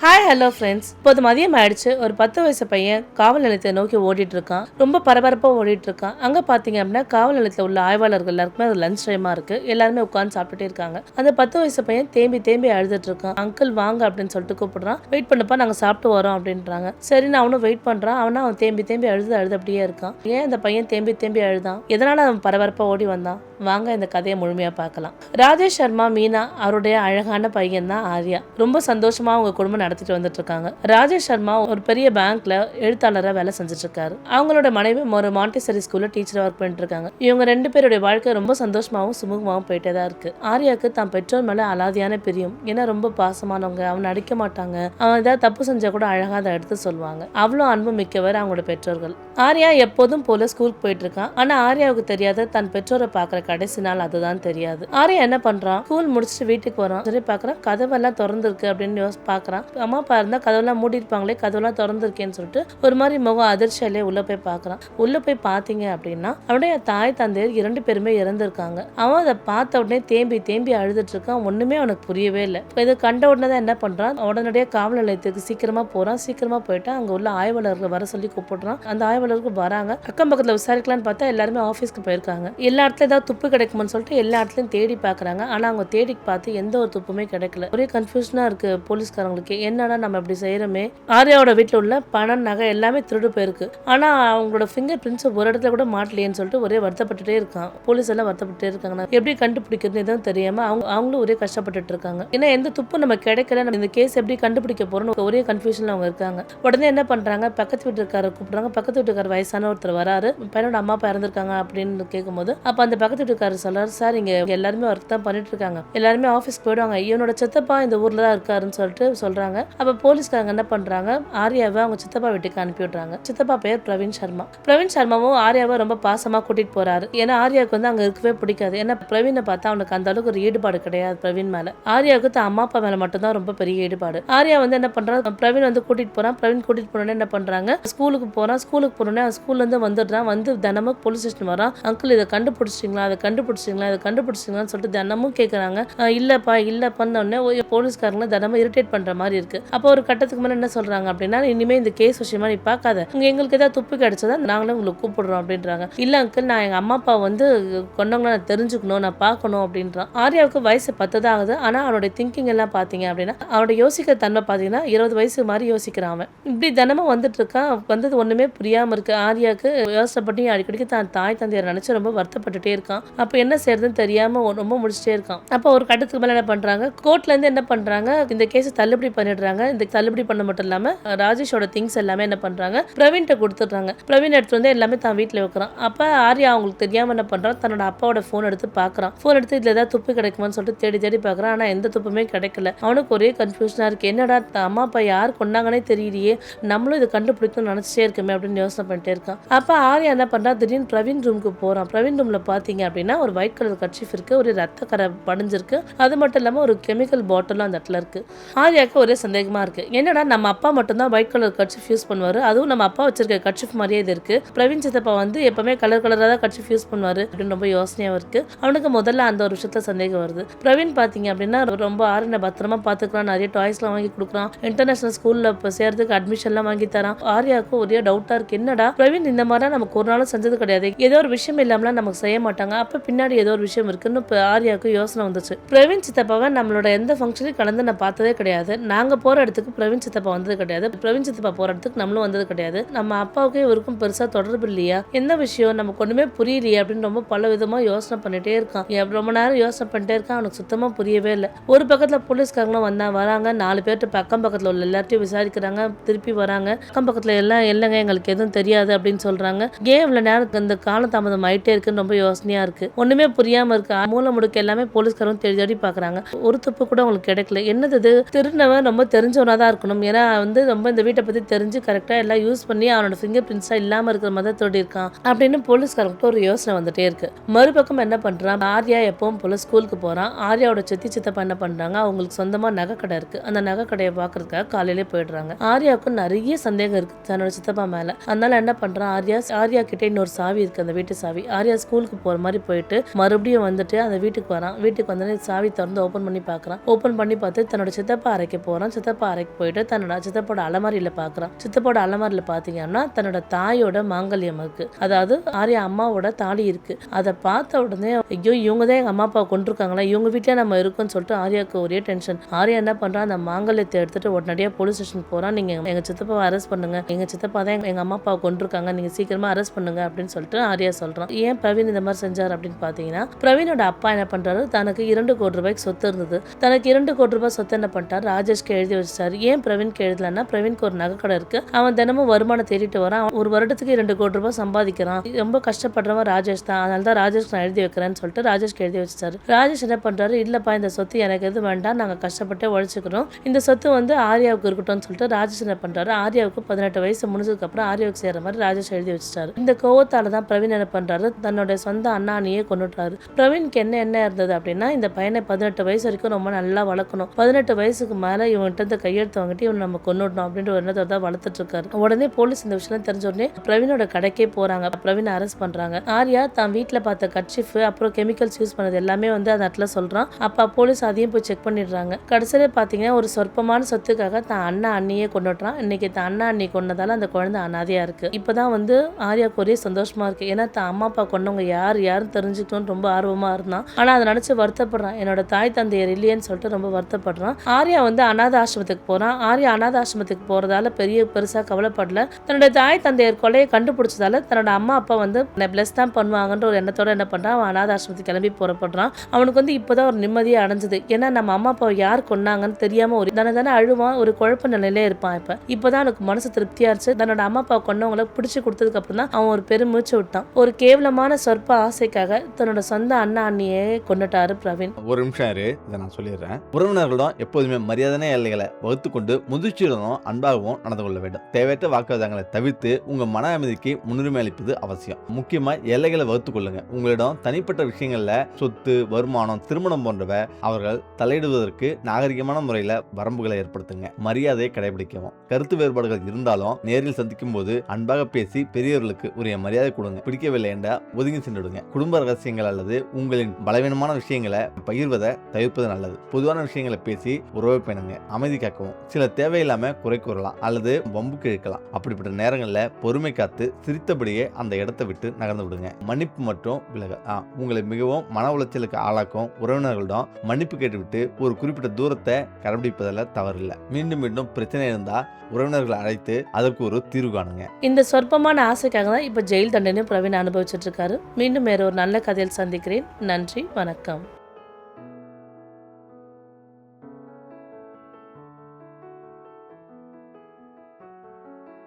Hi hello friends. இப்போது மதியம் ஆயிடுச்சு. ஒரு 10 வயசு பையன் காவல் நிலையத்தை நோக்கி ஓடிட்டு இருக்கான். ரொம்ப பரபரப்பாக ஓடிட்டு இருக்கான். அங்கே பார்த்தீங்க அப்படின்னா காவல் நிலையத்தில் உள்ள ஆய்வாளர்கள் எல்லாருக்குமே அது லஞ்ச் டைமாக இருக்கு. எல்லாருமே உட்காந்து சாப்பிட்டுட்டே இருக்காங்க. அந்த 10 வயசு பையன் தேம்பி தேம்பி அழுதுட்டு இருக்கான். அங்கிள் வாங்க அப்படின்னு சொல்லிட்டு கூப்பிடுறான். வெயிட் பண்ணப்பா, நாங்கள் சாப்பிட்டு வரோம் அப்படின்றாங்க. சரி, நான் அவனும் வெயிட் பண்றான். அவன் தேம்பி தேம்பி அழுது அப்படியே இருக்கான். ஏன் அந்த பையன் தேம்பி தேம்பி அழுதான்? எதனால அவன் பரபரப்பாக ஓடி வந்தான்? வாங்க இந்த கதையை முழுமையாக பார்க்கலாம். ராஜேஷ் சர்மா மீனா அவருடைய அழகான பையன் தான் ஆர்யா. ரொம்ப சந்தோஷமா அவங்க குடும்பம் நடத்திட்டு வந்துட்டு இருக்காங்க. ராஜேஷ் சர்மா ஒரு பெரிய பேங்க்ல எழுத்தாளராக வேலை செஞ்சுட்டு இருக்காரு. அவங்களோட மனைவி ஒரு மாண்டிசரி ஸ்கூல்ல டீச்சரா ஒர்க் பண்ணிட்டு இருக்காங்க. இவங்க 2 பேருடைய வாழ்க்கை ரொம்ப சந்தோஷமாவும் சுமூகமாவும் போயிட்டே தான் இருக்கு. ஆர்யாவுக்கு தான் பெற்றோர் மேல அலாதியான பிரியம். ஏன்னா ரொம்ப பாசமானவங்க. அவனை அடிக்க மாட்டாங்க. அவன் ஏதாவது தப்பு செஞ்சா கூட அழகா அதை எடுத்து சொல்லுவாங்க. அவ்வளோ அன்பு மிக்கவர் அவங்களோட பெற்றோர்கள். ஆர்யா எப்போதும் போல ஸ்கூலுக்கு போயிட்டு இருக்கான். ஆனா ஆர்யாவுக்கு தெரியாத தன் பெற்றோரை பாக்குற கடைசி நாள் அதுதான் தெரியாது. ஆர்யா என்ன பண்றான்? ஸ்கூல் முடிச்சுட்டு வீட்டுக்கு வரான். சரி பாக்குறான், கதவெல்லாம் திறந்துருக்கு அப்படின்னு பாக்குறான். அம்மா அப்பா இருந்தா கதவெல்லாம் மூடி இருப்பாங்களே, கதவெல்லாம் திறந்துருக்கேன்னு சொல்லிட்டு ஒரு மாதிரி முகம் அதிர்ச்சியிலே உள்ள போய் பாக்குறான். உள்ள போய் பாத்தீங்க அப்படின்னா அவனுடைய தாய் தந்தையர் 2 பேருமே இறந்திருக்காங்க. அவன் அதை பார்த்த உடனே தேம்பி தேம்பி அழுதுட்டு இருக்கான். ஒண்ணுமே அவனுக்கு புரியவே இல்லை. இதை கண்ட உடனே தான் என்ன பண்றான்? உடனடியாக காவல் நிலையத்துக்கு சீக்கிரமா போறான். சீக்கிரமா போயிட்டு அங்க உள்ள ஆய்வாளர்கள் வர சொல்லி கூப்பிடுறான். அந்த ஆய்வாளர்கள் வராங்க. அக்கம் பக்கத்துல விசாரிக்கலான்னு பார்த்தா எல்லாருமே ஆஃபீஸ்க்கு போயிருக்காங்க. எல்லா இடத்துல ஏதாவது துப்பு கிடைக்கும்னு சொல்லிட்டு எல்லா இடத்துலயும் தேடி பாக்குறாங்க. ஆனா அவங்க தேடி பார்த்து எந்த ஒரு துப்புமே கிடைக்கல. ஒரே கன்ஃபியூஷனா இருக்கு போலீஸ்காரங்களுக்கு. என்னடா நம்ம இப்படி செய்யறோமே? ஆர்யாவோட வீட்டுல உள்ள பணம் நகை எல்லாமே திருடு போயிருக்கு. ஆனா அவங்களோட ஃபிங்கர் பிரிண்ட்ஸ் ஒரு இடத்துல கூட மாட்டலையேன்னு சொல்லிட்டு ஒரே வருத்தப்பட்டுட்டே இருக்கான். போலீஸ் எல்லாம் வருத்தப்பட்டே இருக்காங்க. எப்படி கண்டுபிடிக்கிறது எதுவும் தெரியாம அவங்களும் ஒரே கஷ்டப்பட்டுட்டு இருக்காங்க. ஏன்னா எந்த துப்பு நம்ம கிடைக்கல, நம்ம இந்த கேஸ் எப்படி கண்டுபிடிக்க போறோம்னு ஒரே கன்ஃபியூஷன்ல அவங்க இருக்காங்க. உடனே என்ன பண்றாங்க? பக்கத்து வீட்டுக்காரர் கூப்பிடுறாங்க. பக்கத்து வீட்டுக்காரர் வயசான ஒருத்தர் வராரு. பையனோட அம்மா அப்பா இறந்திருக்காங்க அப்படின்னு கேட்கும்போது அப்ப அந்த பக்கத்து வீட்டுக்காரர் சொல்றாரு, சார் இங்க எல்லாருமே ஒர்க் தான் பண்ணிட்டு இருக்காங்க, எல்லாருமே ஆஃபீஸ்க்கு போயிடுவாங்க, இவனோட சித்தப்பா இந்த ஊர்ல தான் இருக்காருன்னு சொல்லிட்டு சொல்றாங்க. அப்ப போலீஸ்காரங்க என்ன பண்றாங்க? ஆர்யாவை அவங்க சித்தப்பா வீட்டுக்கு அனுப்பி விடுறாங்க. சித்தப்பா பேர் பிரவீன் சர்மா. பிரவீன் சர்மாவும் ஆர்யாவை ரொம்ப பாசமா கூட்டிட்டு போறாரு. ஏன்னா ஆர்யாவுக்கு வந்து அங்க இருக்கவே பிடிக்காது. ஏன்னா பிரவீனை பார்த்தா அவனுக்கு அந்த அளவுக்கு ஒரு ஈடுபாடு கிடையாது பிரவீன் மேல. ஆர்யாவுக்கு தான் அம்மா அப்பா மேல மட்டும் தான் ரொம்ப பெரிய ஈடுபாடு. ஆர்யா வந்து என்ன பண்றான்? பிரவீன் வந்து கூட்டிட்டு போறான். பிரவீன் கூட்டிட்டு போனோடனே என்ன பண்றாங்க? ஸ்கூலுக்கு போறான். ஸ்கூலுக்கு போனோடனே ஸ்கூல்ல இருந்து வந்துடுறான். வந்து தினமும் போலீஸ் ஸ்டேஷன் வரான். அங்கிள் இதை கண்டுபிடிச்சிங்களா, அதை கண்டுபிடிச்சிங்களான்னு சொல்லிட்டு தினமும் கேட்கறாங்க. இல்லப்பான்னு போலீஸ்காரங்களை தினமும் இரிட்டேட் பண்ற மாதிரி இருக்கு. அப்போ ஒரு கட்டத்துக்கு மேல என்ன சொல்றாங்க அப்படின்னா, இனிமே இந்த கேஸ் விஷயமா நீ பார்க்காத, எங்களுக்கு ஏதாவது துப்பு கிடைச்சதா நாங்களும் உங்களுக்கு கூப்பிடுறோம் அப்படின்றாங்க. இல்ல அங்கிள், நான் எங்க அம்மா அப்பா வந்து கொண்டவங்கள நான் தெரிஞ்சுக்கணும், நான் பார்க்கணும் அப்படின்றான். ஆர்யாவுக்கு வயசு 10 தான் ஆகுது. ஆனா அவனுடைய திங்கிங் எல்லாம் பாத்தீங்க அப்படின்னா, அவனோட யோசிக்கிற தன்மை பாத்தீங்கன்னா 20 வயசு மாதிரி யோசிக்கிறான். அவன் இப்படி தினமும் வந்துட்டு இருக்கான். வந்தது ஒண்ணுமே புரியாம இருக்கு ஆர்யாவுக்கு. யோசனை பண்ணி அடிக்கடிக்கு தான் தாய் தந்தையரை நினைச்சு ரொம்ப வருத்தப்பட்டுட்டே இருக்கான். அப்ப என்ன செய்யறதுன்னு தெரியாம ரொம்ப முடிச்சுட்டே இருக்கான். அப்போ ஒரு கட்டத்துக்கு மேல என்ன பண்றாங்க? கோர்ட்ல இருந்து என்ன பண்றாங்க? இந்த கேஸை தள்ளுபடி பண்ணிடுறாங்க. இந்த தள்ளுபடி பண்ண மட்டும் இல்லாம ராஜேஷோட திங்ஸ் எல்லாமே என்ன பண்றாங்க? பிரவீன்ட்ட கொடுத்துடுறாங்க. பிரவீன் எடுத்து வந்து எல்லாமே தான் வீட்டுல வைக்கிறான். அப்ப ஆர்யா அவங்களுக்கு தெரியாம என்ன பண்றான்? தன்னோட அப்பாவோட போன் எடுத்து பாக்குறான். போன் எடுத்து இதுல ஏதாவது துப்பு கிடைக்குமான்னு சொல்லிட்டு தேடி தேடி பாக்குறான். ஆனா எந்த துப்புமே கிடைக்கல. அவனுக்கு ஒரே கன்ஃபியூஷனா இருக்கு. என்னடா அம்மா அப்பா யார் கொண்டாங்கன்னே தெரியலையே, நம்மளும் இதை கண்டுபிடிக்கணும்னு நினைச்சிட்டே இருக்குமே அப்படின்னு யோசனை பண்ணிட்டே இருக்கான். அப்ப ஆர்யா என்ன பண்றா? திடீர்னு பிரவீன் ரூமுக்கு போறான். பிரவீன் ரூம்ல பாத்தீங்க அப்படின்னா ஒரு ஒயிட் கலர் கர்ச்சீஃப் இருக்கு. ஒரு ரத்த கரை படிஞ்சிருக்கு. அது மட்டும் இல்லாம ஒரு கெமிக்கல் பாட்டிலும் அந்த இடத்துல இருக்கு. ஆர்யாவுக்கு ஒரே சந்தேகமா இருக்கு. என்னடா நம்ம அப்பா மட்டும் தான் ஒயிட் கலர் கர்ச்சீஃப் யூஸ் பண்ணுவாரு, அதுவும் நம்ம அப்பா வச்சிருக்க கர்ச்சீஃப் மாதிரியே இது இருக்கு. பிரவீன் சித்தப்பா வந்து எப்பவுமே கலர் கலரா தான் கர்ச்சீஃப் யூஸ் பண்ணுவாரு அப்படின்னு ரொம்ப யோசனையா இருக்கு. அவனுக்கு முதல்ல அந்த ஒரு விஷயத்துல சந்தேகம் வருது. பிரவீன் பாத்தீங்க அப்படின்னா ரொம்ப ஆர்யா பத்திரமா பாத்துக்கிறான். நிறைய டாய்ஸ் எல்லாம் வாங்கி கொடுக்குறான். இன்டர்நேஷனல் ஸ்கூல்ல சேர்றதுக்கு அட்மிஷன் எல்லாம் வாங்கி தரான். ஆர்யாவுக்கு ஒரே டவுட்டா இருக்கு. என்னடா பிரவீன் இந்த மாதிரி நமக்கு ஒரு நாளும் செஞ்சது கிடையாது, ஏதோ ஒரு விஷயம் இல்லாமலாம் நமக்கு செய்ய மாட்டாங்க, அப்ப பின்னாடி ஏதோ ஒரு விஷயம் இருக்குன்னு ஆர்யாவுக்கு யோசனை வந்துச்சு. பிரவீன் சித்தப்பாவை நம்மளோட எந்த ஃபங்க்ஷனையும் கலந்து நான் பார்த்ததே கிடையாது. நாங்க போற இடத்துக்கு பிரவீன் சித்தப்பா வந்தது கிடையாது. பிரவீன் சித்தப்பா போற இடத்துக்கு நம்மளும் வந்தது கிடையாது. நம்ம அப்பாவுக்கு இவருக்கும் பெருசா தொடர்பு இல்லையா, என்ன விஷயம் நமக்கு ஒண்ணுமே புரியலையே அப்படின்னு ரொம்ப பல விதமா யோசனை பண்ணிட்டே இருக்கான். ரொம்ப நேரம் யோசனை பண்ணிட்டே இருக்கான். அவனுக்கு சுத்தமா புரியவே இல்லை. ஒரு பக்கத்துல போலீஸ்காரங்களும் வராங்க. 4 பேர்ட்டு அக்கம் பக்கத்துல உள்ள எல்லாத்தையும் விசாரிக்கிறாங்க. திருப்பி வராங்க. அக்கம் பக்கத்துல எல்லாம் இல்லைங்க எங்களுக்கு எதுவும் தெரியாது அப்படின்னு சொல்றாங்க. ஏன் இவ்வளவு நேரம் இந்த காலதாமதம் ஆயிட்டே இருக்குன்னு ரொம்ப யோசனையா இருக்கு. ஒண்ணுமே புரியாம இருக்கு. மூல முடுக்க எல்லாமே போலீஸ்காரங்க தேடி தேடி பாக்குறாங்க. ஒரு துப்பு கூட அவங்களுக்கு கிடைக்கல. என்னது திருநவன் ரொம்ப தெரிஞ்சவனா தான் இருக்கணும். ஏன்னா வந்து ரொம்ப இந்த வீட்டை பத்தி தெரிஞ்சு கரெக்டா எல்லாம் யூஸ் பண்ணி அவனோட ஃபிங்கர் பிரிண்ட்ஸா இல்லாம இருக்கிற மாதிரி தேடி இருக்கான் அப்படின்னு போலீஸ்காரங்கிட்ட ஒரு யோசனை வந்துட்டே இருக்கு. மறுபக்கம் என்ன பண்றான்? ஆர்யா எப்பவும் போல ஸ்கூலுக்கு போறான். ஆர்யாவோட சித்தப்பா என்ன பண்றாங்க? அவங்களுக்கு சொந்தமா நகை கடை இருக்கு. அந்த நகை கடையை பாக்குறதுக்காக காலையிலே போயிடுறாங்க. ஆர்யாவுக்கு நிறைய சந்தேகம் இருக்கு தன்னோட சித்தப்பா மேல. அதனால என்ன பண்றான்? ஆர்யா கிட்ட இன்னொரு சாவி இருக்கு, அந்த வீட்டு சாவி. ஆர்யா ஸ்கூலுக்கு போற மாதிரி போயிட்டு மறுபடியும் வந்துட்டு அந்த வீட்டுக்கு வரான். வீட்டுக்கு வந்து சாவி திறந்து ஓபன் பண்ணி பாக்குறான். ஓபன் பண்ணி பார்த்து தன்னோட சித்தப்பா அறைக்கு போறான். பண்றான், சித்தப்பா அறைக்கு போயிட்டு தன்னோட சித்தப்போட அலமாரியில பாக்குறான். சித்தப்போட அலமாரியில பாத்தீங்கன்னா தன்னோட தாயோட மாங்கல்யம் இருக்கு, அதாவது ஆர்யா அம்மாவோட தாலி இருக்கு. அதை பார்த்த உடனே ஐயோ இவங்க தான் எங்க அம்மா அப்பா கொண்டிருக்காங்களா, இவங்க வீட்டுல நம்ம இருக்கோம்னு சொல்லிட்டு ஆர்யாவுக்கு ஒரே டென்ஷன். ஆர்யா என்ன பண்றான், அந்த மாங்கல்யத்தை எடுத்துட்டு உடனடியா போலீஸ் ஸ்டேஷன் போறான். நீங்க எங்க சித்தப்பாவை அரெஸ்ட் பண்ணுங்க, எங்க சித்தப்பா தான் எங்க அம்மா அப்பாவை கொண்டிருக்காங்க, நீங்க சீக்கிரமா அரெஸ்ட் பண்ணுங்க அப்படின்னு சொல்லிட்டு ஆர்யா சொல்றான். ஏன் பிரவீன் இந்த மாதிரி செஞ்சார் அப்படின்னு பாத்தீங்கன்னா, பிரவீனோட அப்பா என்ன பண்றாரு, தனக்கு 2 கோடி ரூபாய்க்கு சொத்து இருந்தது. தனக்கு 2 கோடி ரூபாய் சொத்து என்ன பண்ணிட்டாரு, ராஜேஷ்க்கு எழுதி வச்சாரு. ஏன் பிரவீனுக்கு எழுதலன்னா, பிரவீனுக்கு ஒரு நகைக்கடை இருக்கு, அவன் தினமும் வருமானம் தேடிட்டு வரான், ஒரு வருடத்துக்கு 2 கோடி ரூபாய் சம்பாதிக்கிறான், ரொம்ப கஷ்டப்படுறவன் ராஜேஷ் தான், அதனால தான் ராஜேஷ் நான் எழுதி வைக்கிறேன்னு சொல்லிட்டு ராஜேஷ்க்கு எழுதி வச்சாரு. ராஜேஷ் என்ன பண்றாரு, இல்லப்பா இந்த சொத்து எனக்கு எது வேண்டாம், நாங்க கஷ்டப்பட்டு உழைச்சிக்கிறோம், இந்த சொத்து வந்து ஆர்யாவுக்கு இருக்கட்டும்னு சொல்லிட்டு ராஜேஷ் என்ன பண்றாரு, ஆர்யாவுக்கு 18 வயசு முடிஞ்சதுக்கு அப்புறம் ஆர்யாவுக்கு சேர்ற மாதிரி ராஜேஷ் எழுதி வச்சிட்டாரு. இந்த கோவத்தால தான் பிரவீன் என்ன பண்றாரு, தன்னுடைய சொந்த அண்ணாணியே கொண்டுட்டாரு. பிரவீனுக்கு என்ன இருந்தது அப்படின்னா, இந்த பையனை 18 வயசு வரைக்கும் ரொம்ப நல்லா வளர்க்கணும், 18 வயசுக்கு மேல இவன்கிட்ட இந்த கையெழுத்து வாங்கிட்டு இவன் நம்ம கொண்டுடணும் அப்படின்ற ஒரு எண்ணத்தோட தான் வளர்த்துட்டு இருக்காரு. உடனே போலீஸ் இந்த விஷயம் தெரிஞ்ச உடனே பிரவீனோட கடைக்கே போறாங்க. பிரவீனை அரெஸ்ட் பண்றாங்க. ஆர்யா தான் வீட்டுல பார்த்த கட்சிஃப் அப்புறம் கெமிக்கல்ஸ் யூஸ் பண்ணது எல்லாமே வந்து அந்த இடத்துல சொல்றான். அப்ப போலீஸ் அதையும் போய் செக் பண்ணிடுறாங்க. கடைசியில பாத்தீங்கன்னா ஒரு சொற்பமான சொத்துக்காக தான் அண்ணா அண்ணியே கொண்டுட்டான். இன்னைக்கு தான் அண்ணா அண்ணி கொண்டதால அந்த குழந்தை அனாதையா இருக்கு. இப்பதான் வந்து ஆர்யாக்கு ஒரே சந்தோஷமா இருக்கு. ஏன்னா தான் அம்மா அப்பா கொண்டவங்க யாருன்னு தெரிஞ்சுக்கணும்னு ரொம்ப ஆர்வமா இருந்தான். ஆனா அதை நினைச்சு வருத்தப்படுறான், என்னோட தாய் தந்தையர் இல்லையேன்னு சொல்லிட்டு ரொம்ப வருத்தப்படுறான். ஆர்யா வந்து அநாத ஆசிரமத்துக்கு போறான். ஆர்யா அநாத ஆசிரமத்துக்கு போறதால பெருசா கவலைப்படல. தன்னோட தாய் தந்தையர் கொலையை கண்டுபிடிச்சதால தன்னோட அம்மா அப்பா வந்து பிளஸ் தான் பண்ணுவாங்கன்ற ஒரு எண்ணத்தோட என்ன பண்றான், அவன் அநாத ஆசிரமத்துக்கு கிளம்பி புறப்படுறான். அவனுக்கு வந்து இப்பதான் ஒரு நிம்மதியா அடைஞ்சது. ஏன்னா நம்ம அம்மா அப்பா யார் கொண்டாங்கன்னு தெரியாம ஒரு தானே அழுவான், ஒரு குழப்ப நிலையிலே இருப்பான். இப்பதான் அவனுக்கு மனசு திருப்தியா இருந்துச்சு. தன்னோட அம்மா அப்பா கொண்டவங்களை பிடிச்சு கொடுத்ததுக்கு அப்புறம் தான் அவன் ஒரு பெருமூச்சு விட்டான். ஒரு கேவலமான சொற்ப ஆசைக்காக தன்னோட சொந்த அண்ணா அண்ணியே கொண்டுட்டாரு பிரவீன். ஒரு நிமிஷம் இரு, இதை நான் சொல்லிடுறேன். உறவினர்களிடம் எப்போதுமே மரியாதையான எல்லைகளை வகுத்து கொண்டு முதிர்ச்சியுடனும் அன்பாகவும் நடந்து கொள்ள வேண்டும். தேவையற்ற வாக்குவாதங்களை தவிர்த்து உங்க மன அமைதிக்கு முன்னுரிமை அளிப்பது அவசியம். முக்கியமா எல்லைகளை வகுத்து கொள்ளுங்க. உங்களிடம் தனிப்பட்ட விஷயங்கள்ல சொத்து, வருமானம், திருமணம் போன்றவை அவர்கள் தலையிடுவதற்கு நாகரிகமான முறையில வரம்புகளை ஏற்படுத்துங்க. மரியாதையை கடைபிடிக்கவும். கருத்து வேறுபாடுகள் இருந்தாலும் நேரில் சந்திக்கும் போது அன்பாக பேசி பெரியவர்களுக்கு உரிய மரியாதை கொடுங்க. பிடிக்கவில்லை என்றா ஒதுங்கி சென்றுடுங்க. குடும்ப ரகசியங்கள் அல்லது உங்களின் பலவீனமான விஷயங்களை பகிர்வதை தவிர்ப்பது நல்லது. பொதுவான விஷயங்களை பேசி உறவை பேணுங்க. அமைதி காக்கவும். சில தேவையில்லாம குறை கூறலாம் அல்லது வம்புக்கு இழுக்கலாம். அப்படிப்பட்ட நேரங்கள்ல பொறுமை காத்து சிரித்தபடியே அந்த இடத்தை விட்டு நகர்ந்து விடுங்க. மன்னிப்பு மற்றும் விலகல். உங்களை மிகவும் மன உளைச்சலுக்கு ஆளாக்கும் உறவினர்களிடம் மன்னிப்பு கேட்டுவிட்டு ஒரு குறிப்பிட்ட தூரத்தை கடைபிடிப்பதில் தவறில்லை. மீண்டும் மீண்டும் பிரச்சனை இருந்தா உறவினர்களை அழைத்து அதற்கு ஒரு தீர்வு காணுங்க. இந்த சொற்பமான ஆசைக்காக தான் இப்ப ஜெயில் தண்டனை பிரவீன் அனுபவிச்சுட்டு இருக்காரு. மீண்டும் வேற ஒரு நல்ல கதையில் சந்திக்கிறேன். நன்றி, வணக்கம்.